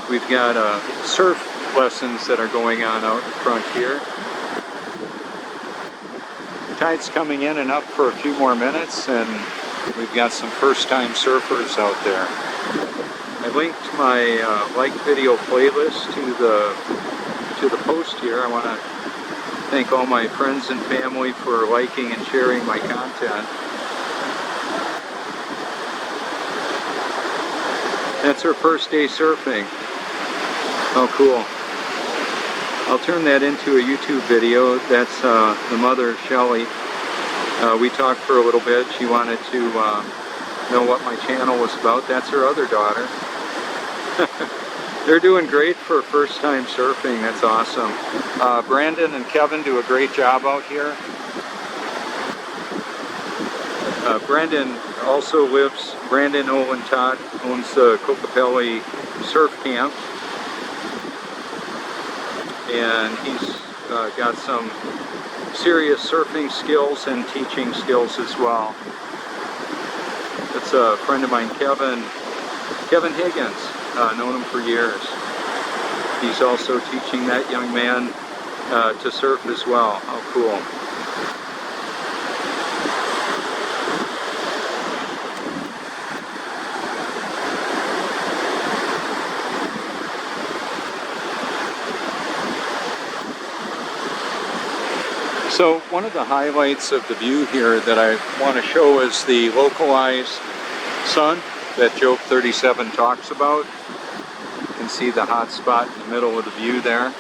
We've got surf lessons that are going on out in front here. Tide's coming in and up for a few more minutes, and we've got some first-time surfers out there. I linked my like video playlist to the post here. I want to thank all my friends and family for liking and sharing my content. That's her first day surfing. Oh, cool. I'll turn that into a YouTube video. That's the mother, Shelly. We talked for a little bit. She wanted to know what my channel was about. That's her other daughter. They're doing great for first time surfing. That's awesome. Brandon and Kevin do a great job out here. Brandon also lives, Brandon Olin Todd owns the Kokopelli Surf Camp. And he's got some serious surfing skills and teaching skills as well. That's a friend of mine, Kevin Higgins. Known him for years. He's also teaching that young man to surf as well. How cool. So one of the highlights of the view here that I want to show is the localized sun that Job 37 talks about. You can see the hot spot in the middle of the view there.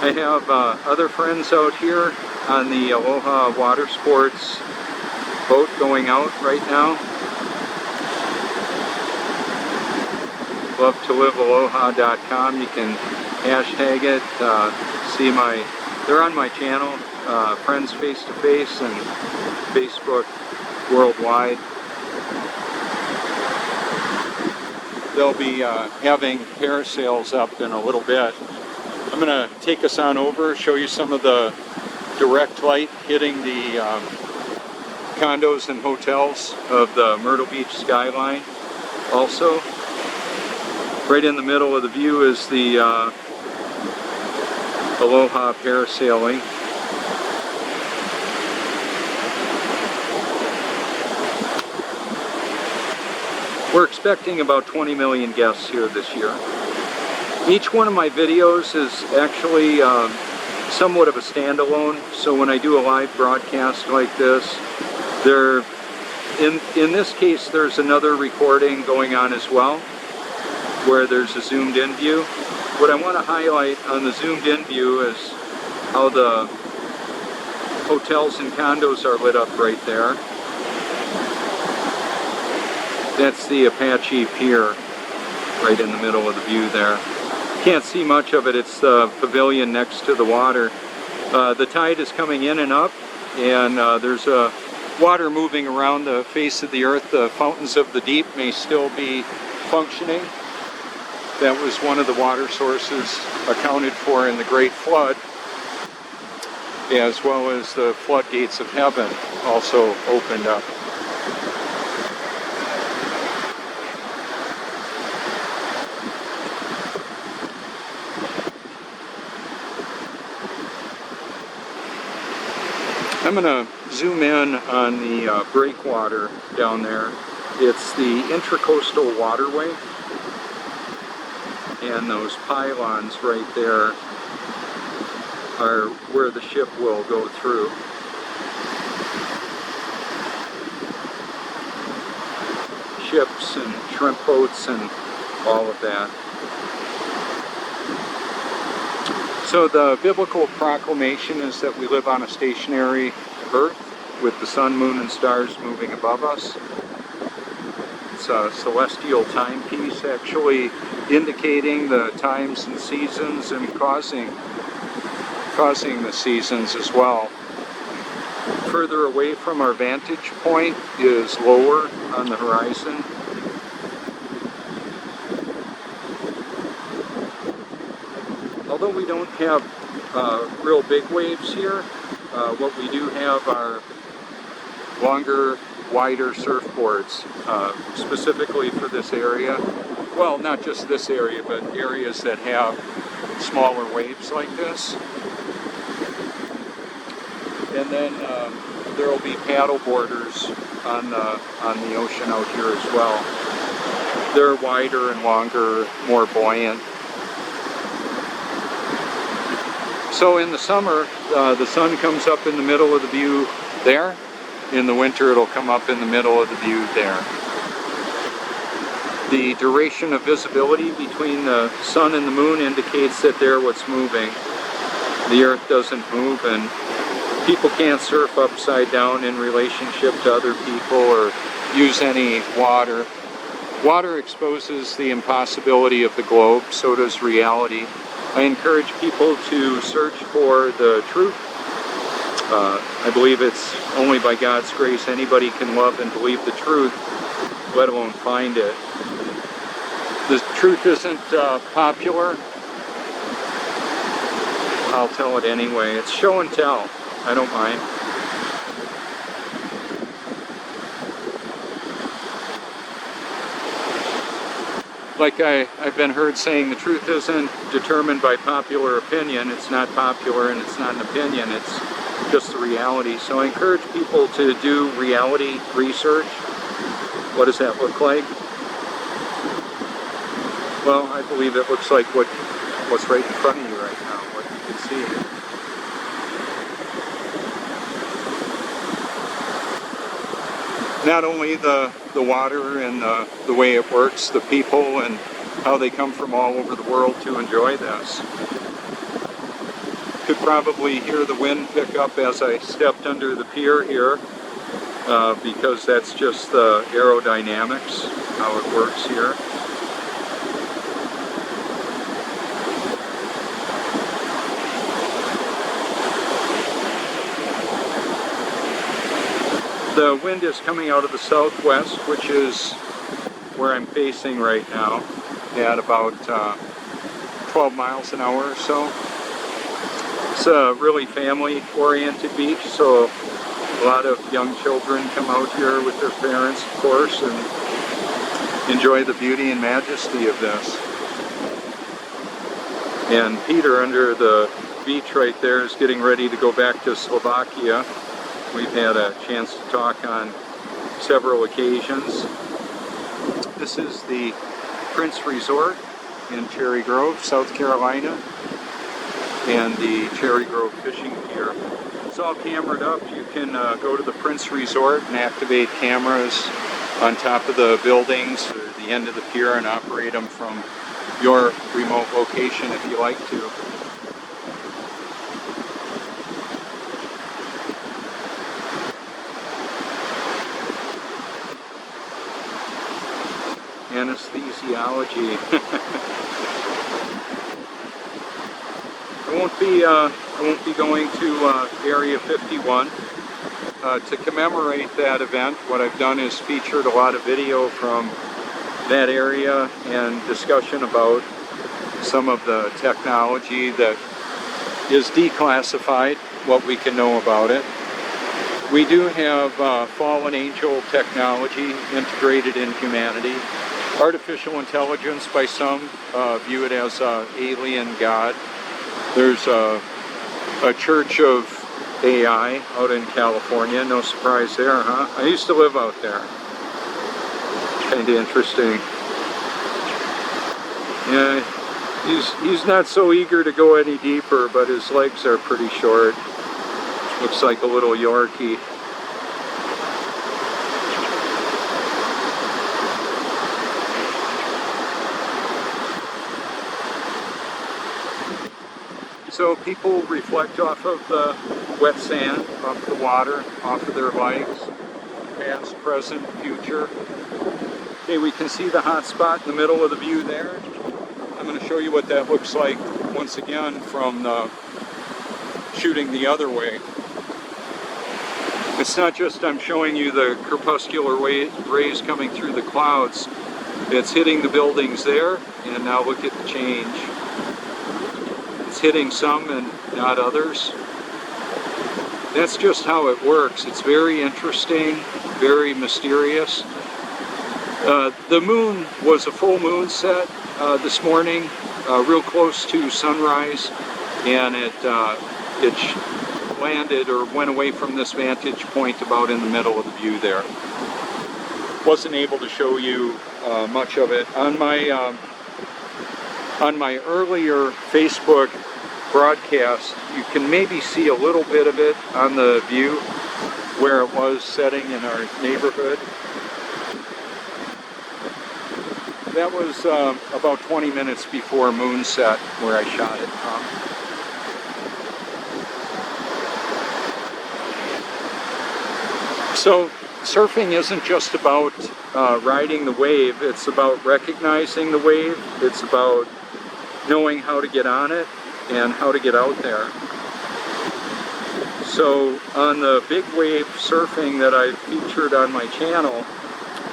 I have other friends out here on the Aloha Water Sports boat going out right now. LoveToLiveAloha.com. You can hashtag it, see they're on my channel, Friends Face to Face and Facebook worldwide. They'll be having parasails up in a little bit. I'm going to take us on over, show you some of the direct light hitting the condos and hotels of the Myrtle Beach skyline. Also, right in the middle of the view is the Aloha parasailing. We're expecting about 20 million guests here this year. Each one of my videos is actually somewhat of a standalone, so when I do a live broadcast like this, in this case there's another recording going on as well, where there's a zoomed in view. What I want to highlight on the zoomed in view is how the hotels and condos are lit up right there. That's the Apache Pier right in the middle of the view there. Can't see much of it. It's the pavilion next to the water. The tide is coming in and up, and there's water moving around the face of the earth. The fountains of the deep may still be functioning. That was one of the water sources accounted for in the Great Flood, as well as the floodgates of heaven also opened up. I'm going to zoom in on the breakwater down there. It's the Intracoastal Waterway, and those pylons right there are where the ship will go through. Ships and shrimp boats and all of that. So the biblical proclamation is that we live on a stationary earth with the sun, moon, and stars moving above us. It's a celestial timepiece actually indicating the times and seasons and causing the seasons as well. Further away from our vantage point is lower on the horizon. Although we don't have real big waves here, what we do have are longer, wider surfboards, specifically for this area. Well, not just this area, but areas that have smaller waves like this. And then there will be paddle boarders on the ocean out here as well. They're wider and longer, more buoyant. So in the summer, the sun comes up in the middle of the view there. In the winter, it'll come up in the middle of the view there. The duration of visibility between the sun and the moon indicates that they're what's moving. The earth doesn't move, and people can't surf upside down in relationship to other people or use any water. Water exposes the impossibility of the globe, so does reality. I encourage people to search for the truth. I believe it's only by God's grace anybody can love and believe the truth, let alone find it. The truth isn't popular. I'll tell it anyway. It's show and tell. I don't mind. Like I've been heard saying, the truth isn't determined by popular opinion. It's not popular and it's not an opinion. It's just the reality. So I encourage people to do reality research. What does that look like? Well, I believe it looks like what's right in front of you right now, what you can see. Not only the water and the way it works, the people and how they come from all over the world to enjoy this. Could probably hear the wind pick up as I stepped under the pier here, because that's just the aerodynamics, how it works here. The wind is coming out of the southwest, which is where I'm facing right now, at about 12 miles an hour or so. It's a really family-oriented beach, so a lot of young children come out here with their parents, of course, and enjoy the beauty and majesty of this. And Peter, under the beach right there, is getting ready to go back to Slovakia. We've had a chance to talk on several occasions. This is the Prince Resort in Cherry Grove, South Carolina, and the Cherry Grove Fishing Pier. It's all cameraed up. You can go to the Prince Resort and activate cameras on top of the buildings or the end of the pier and operate them from your remote location if you like to. Anesthesiology. I won't be going to Area 51 to commemorate that event. What I've done is featured a lot of video from that area and discussion about some of the technology that is declassified, what we can know about it. We do have fallen angel technology integrated in humanity. Artificial intelligence, by some, view it as alien god. There's a church of AI out in California. No surprise there, huh? I used to live out there. Kind of interesting. Yeah, he's not so eager to go any deeper, but his legs are pretty short. Looks like a little Yorkie. So people reflect off of the wet sand, off the water, off of their legs, past, present, future. Okay, we can see the hot spot in the middle of the view there. I'm going to show you what that looks like once again from shooting the other way. It's not just I'm showing you the crepuscular rays coming through the clouds. It's hitting the buildings there, and now look at the change. It's hitting some and not others. that's just how it works. It's very interesting, very mysterious. The moon was a full moon set this morning, real close to sunrise, and it landed or went away from this vantage point about in the middle of the view there. Wasn't able to show you much of it. On my earlier Facebook broadcast, you can maybe see a little bit of it on the view where it was setting in our neighborhood. That was about 20 minutes before moonset where I shot it from. So surfing isn't just about riding the wave, it's about recognizing the wave, it's about knowing how to get on it and how to get out there. So on the big wave surfing that I featured on my channel,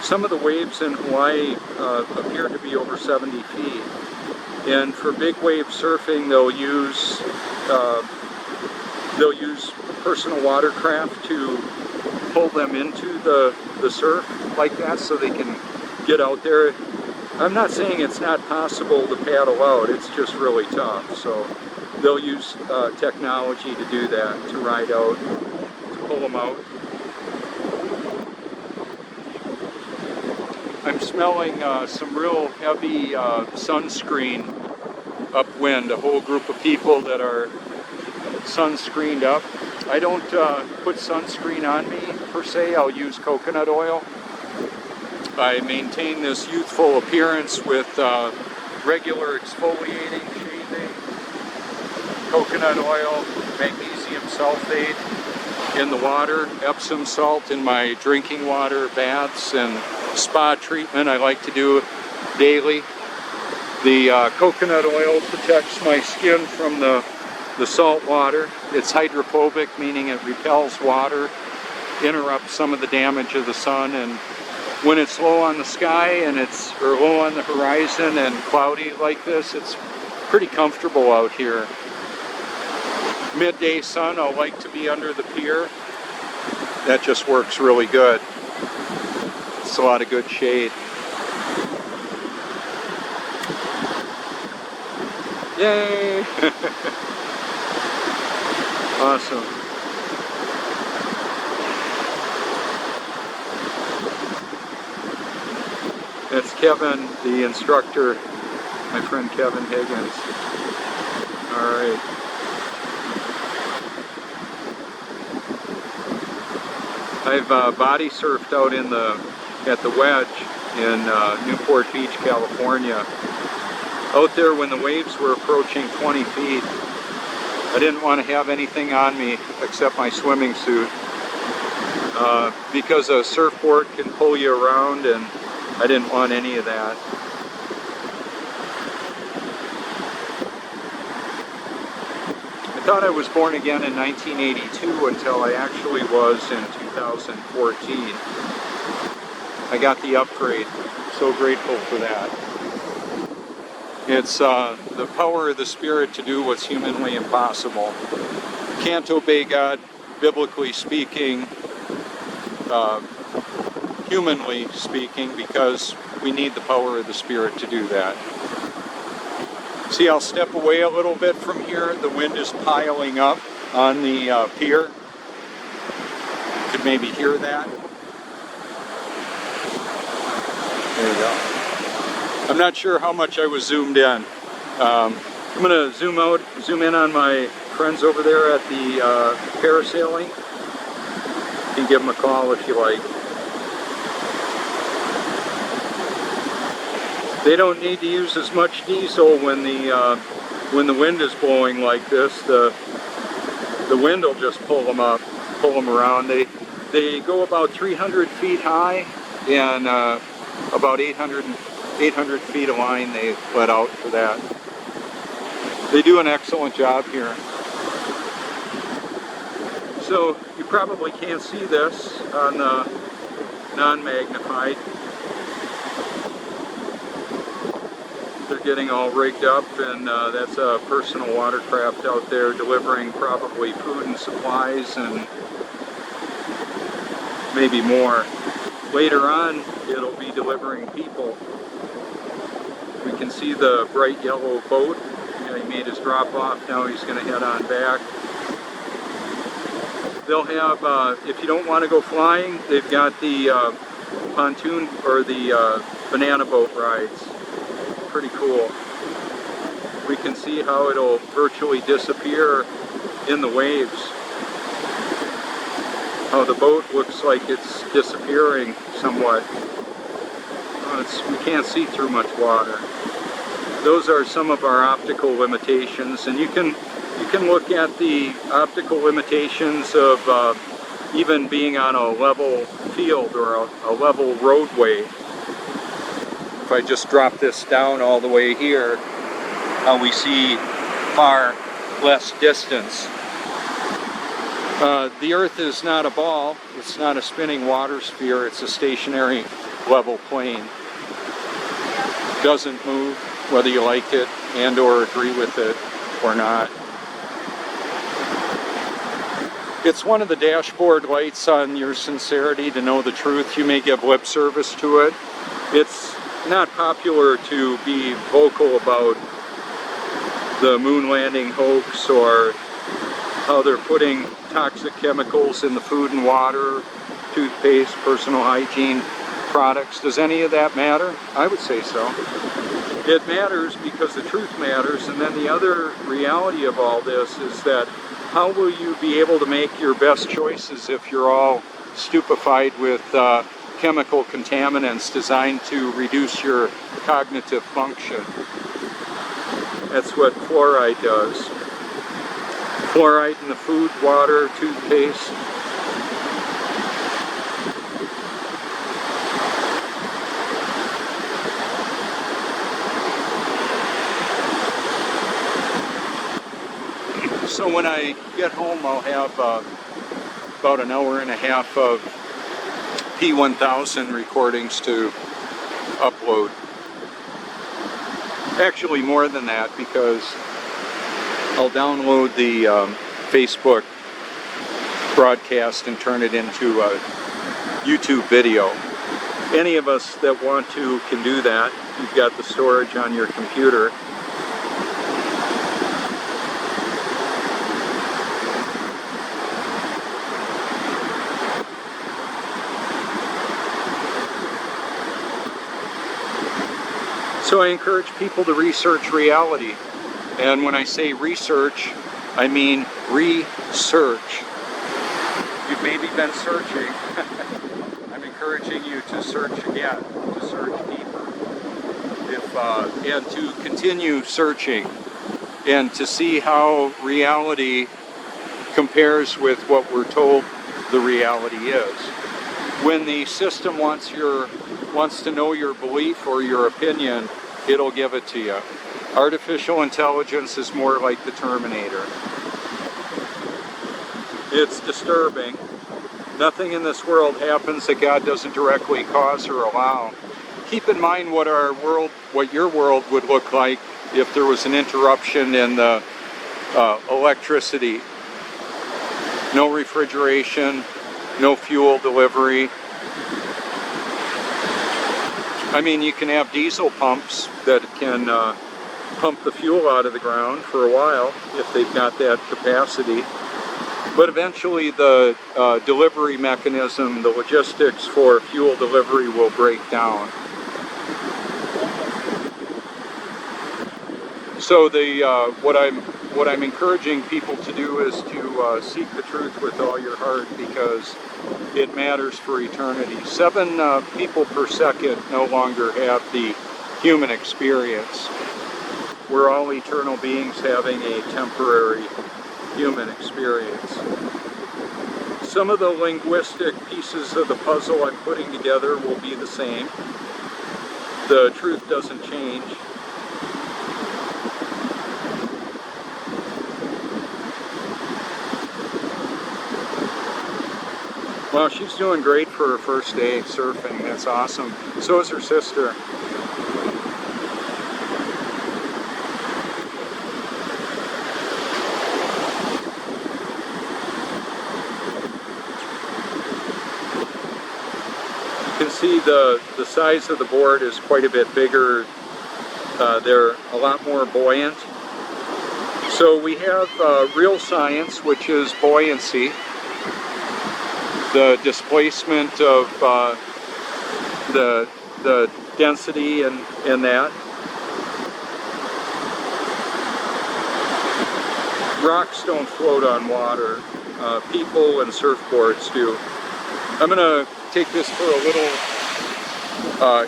some of the waves in Hawaii appear to be over 70 feet. And for big wave surfing, they'll use personal watercraft to pull them into the surf like that so they can get out there. I'm not saying it's not possible to paddle out, it's just really tough. So they'll use technology to do that, to ride out, to pull them out. I'm smelling some real heavy sunscreen upwind, a whole group of people that are sunscreened up. I don't put sunscreen on me per se, I'll use coconut oil. I maintain this youthful appearance with regular exfoliating, shaving, coconut oil, magnesium sulfate in the water, Epsom salt in my drinking water, baths, and spa treatment I like to do daily. The coconut oil protects my skin from the salt water. It's hydrophobic, meaning it repels water, interrupts some of the damage of the sun, and when it's low on the sky and or low on the horizon and cloudy like this, it's pretty comfortable out here. Midday sun, I'll like to be under the pier. That just works really good. It's a lot of good shade. Yay! Awesome. That's Kevin, the instructor, my friend Kevin Higgins. All right. I've body surfed out at the Wedge in Newport Beach, California. Out there when the waves were approaching 20 feet, I didn't want to have anything on me except my swimming suit because a surfboard can pull you around, and I didn't want any of that. I thought I was born again in 1982 until I actually was in 2014. I got the upgrade. So grateful for that. It's the power of the Spirit to do what's humanly impossible. Can't obey God, biblically speaking, humanly speaking, because we need the power of the Spirit to do that. See, I'll step away a little bit from here. The wind is piling up on the pier. You could maybe hear that. There you go. I'm not sure how much I was zoomed in. I'm going to zoom in on my friends over there at the parasailing. You can give them a call if you like. They don't need to use as much diesel when the wind is blowing like this. The wind will just pull them up, pull them around. They go about 300 feet high, and about 800 feet of line they let out for that. They do an excellent job here. So you probably can't see this on the non-magnified. They're getting all rigged up, and that's a personal watercraft out there delivering probably food and supplies and maybe more. Later on, it'll be delivering people. We can see the bright yellow boat. He made his drop off, now he's going to head on back. They'll have, if you don't want to go flying, they've got the pontoon or the banana boat rides. Pretty cool. We can see how it'll virtually disappear in the waves. How the boat looks like it's disappearing somewhat. We can't see through much water. Those are some of our optical limitations, and you can look at the optical limitations of even being on a level field or a level roadway. If I just drop this down all the way here, how we see far less distance. The Earth is not a ball, it's not a spinning water sphere, it's a stationary level plane. Doesn't move, whether you like it and or agree with it or not. It's one of the dashboard lights on your sincerity to know the truth. You may give lip service to it. It's not popular to be vocal about the moon landing hoax or how they're putting toxic chemicals in the food and water, toothpaste, personal hygiene products. Does any of that matter? I would say so. It matters because the truth matters, and then the other reality of all this is that how will you be able to make your best choices if you're all stupefied with chemical contaminants designed to reduce your cognitive function? That's what fluoride does. Fluoride in the food, water, toothpaste. So when I get home, I'll have about an hour and a half of P1000 recordings to upload. Actually more than that, because I'll download the Facebook broadcast and turn it into a YouTube video. Any of us that want to can do that. You've got the storage on your computer. So I encourage people to research reality. And when I say research, I mean research. You've maybe been searching. I'm encouraging you to search again, to search deeper. And to continue searching and to see how reality compares with what we're told the reality is. When the system wants to know your belief or your opinion, it'll give it to you. Artificial intelligence is more like the Terminator. It's disturbing. Nothing in this world happens that God doesn't directly cause or allow. Keep in mind what your world would look like if there was an interruption in the electricity. No refrigeration, no fuel delivery. I mean, you can have diesel pumps that can pump the fuel out of the ground for a while if they've got that capacity. But eventually the delivery mechanism, the logistics for fuel delivery will break down. So what I'm encouraging people to do is to seek the truth with all your heart, because it matters for eternity. 7 people per second no longer have the human experience. We're all eternal beings having a temporary human experience. Some of the linguistic pieces of the puzzle I'm putting together will be the same. The truth doesn't change. Well, she's doing great for her first day surfing. That's awesome. So is her sister. can see the size of the board is quite a bit bigger. They're a lot more buoyant. So we have real science, which is buoyancy, the displacement of the density and that. Rocks don't float on water. People and surfboards do. I'm going to take this for a little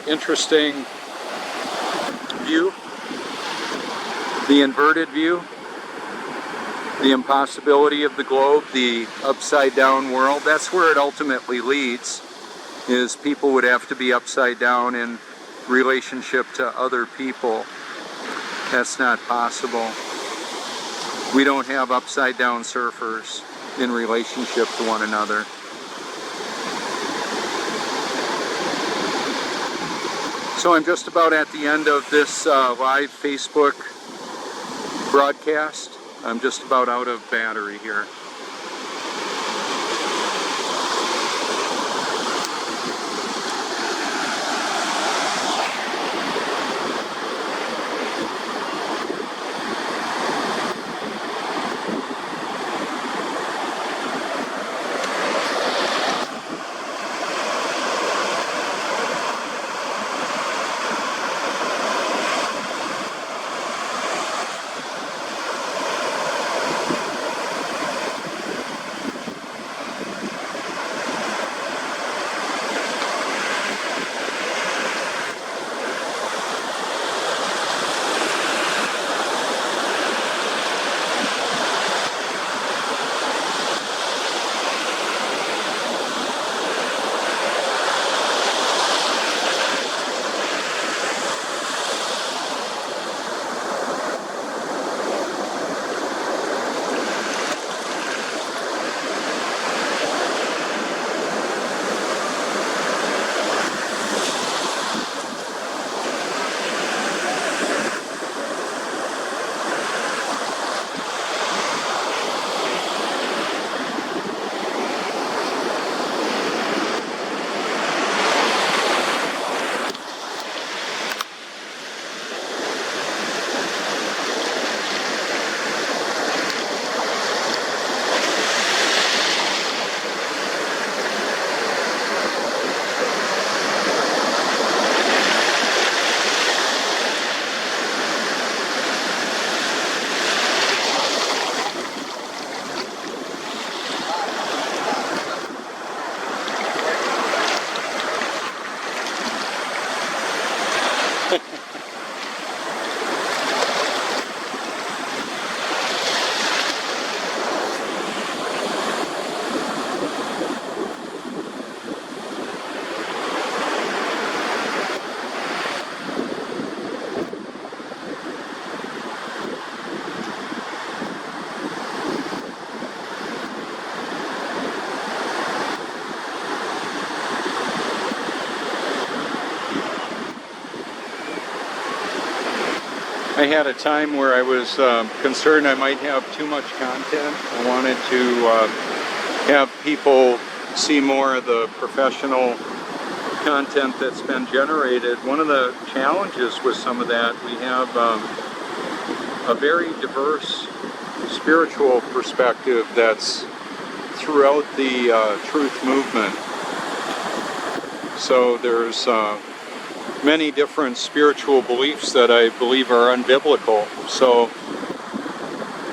interesting view. The inverted view. The impossibility of the globe, the upside down world. That's where it ultimately leads, is people would have to be upside down in relationship to other people. That's not possible. We don't have upside down surfers in relationship to one another. So I'm just about at the end of this live Facebook broadcast. I'm just about out of battery here. I had a time where I was concerned I might have too much content. I wanted to have people see more of the professional content that's been generated. One of the challenges with some of that, we have a very diverse spiritual perspective that's throughout the truth movement. So there's many different spiritual beliefs that I believe are unbiblical. So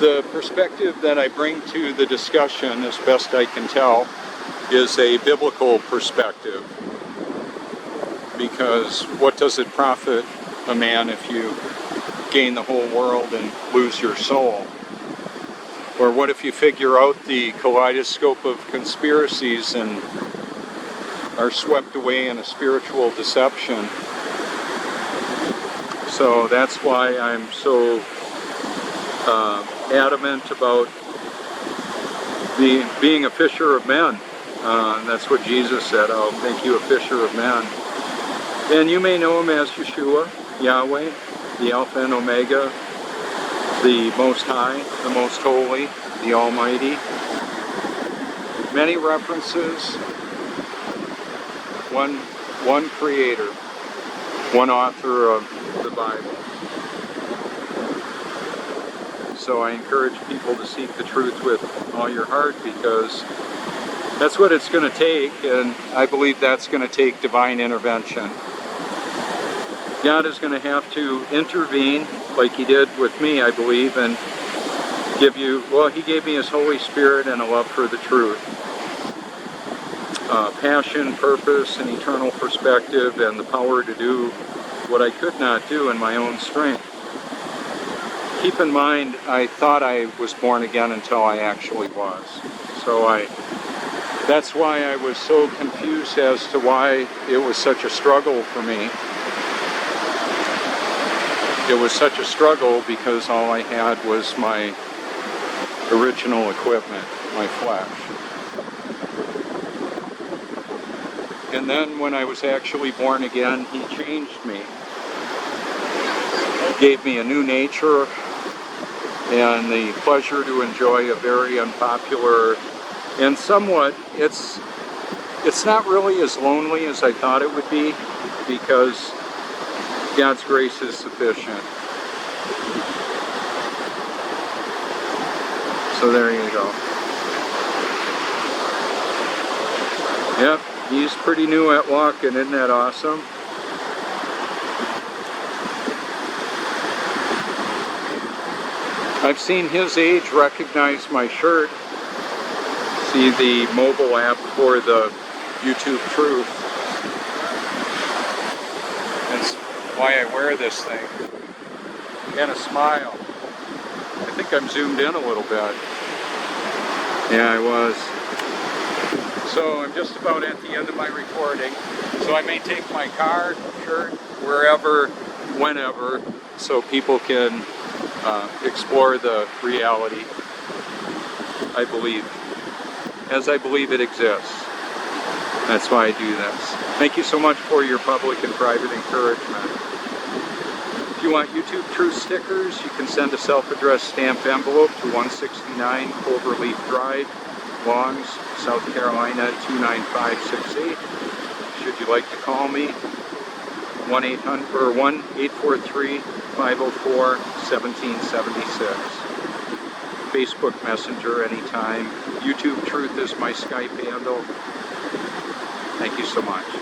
the perspective that I bring to the discussion, as best I can tell, is a biblical perspective. Because what does it profit a man if you gain the whole world and lose your soul? Or what if you figure out the kaleidoscope of conspiracies and are swept away in a spiritual deception? So that's why I'm so adamant about being a fisher of men. That's what Jesus said, I'll make you a fisher of men. And you may know him as Yeshua, Yahweh, the Alpha and Omega, the Most High, the Most Holy, the Almighty. Many references. One one creator, one author of the Bible. So I encourage people to seek the truth with all your heart, because that's what it's going to take, and I believe that's going to take divine intervention. God is going to have to intervene like He did with me, I believe, and give you, well, He gave me His Holy Spirit and a love for the truth. Passion, purpose, and eternal perspective, and the power to do what I could not do in my own strength. Keep in mind, I thought I was born again until I actually was. So that's why I was so confused as to why it was such a struggle for me. It was such a struggle because all I had was my original equipment, my flesh. And then when I was actually born again, He changed me. Gave me a new nature and the pleasure to enjoy a very unpopular, and somewhat, it's not really as lonely as I thought it would be, because God's grace is sufficient. So there you go. Yep, he's pretty new at walking, isn't that awesome? I've seen his age recognize my shirt. See the mobile app for the YouTube Truth. That's why I wear this thing. And a smile. I think I'm zoomed in a little bit. Yeah, I was. So I'm just about at the end of my recording. So I may take my car, shirt, wherever, whenever, so people can explore the reality, I believe, as I believe it exists. That's why I do this. Thank you so much for your public and private encouragement. If you want YouTube Truth stickers, you can send a self-addressed stamped envelope to 169 Cloverleaf Drive, Longs, South Carolina 29568. Should you like to call me, 1-843-504-1776. Facebook Messenger anytime. YouTube Truth is my Skype handle. Thank you so much.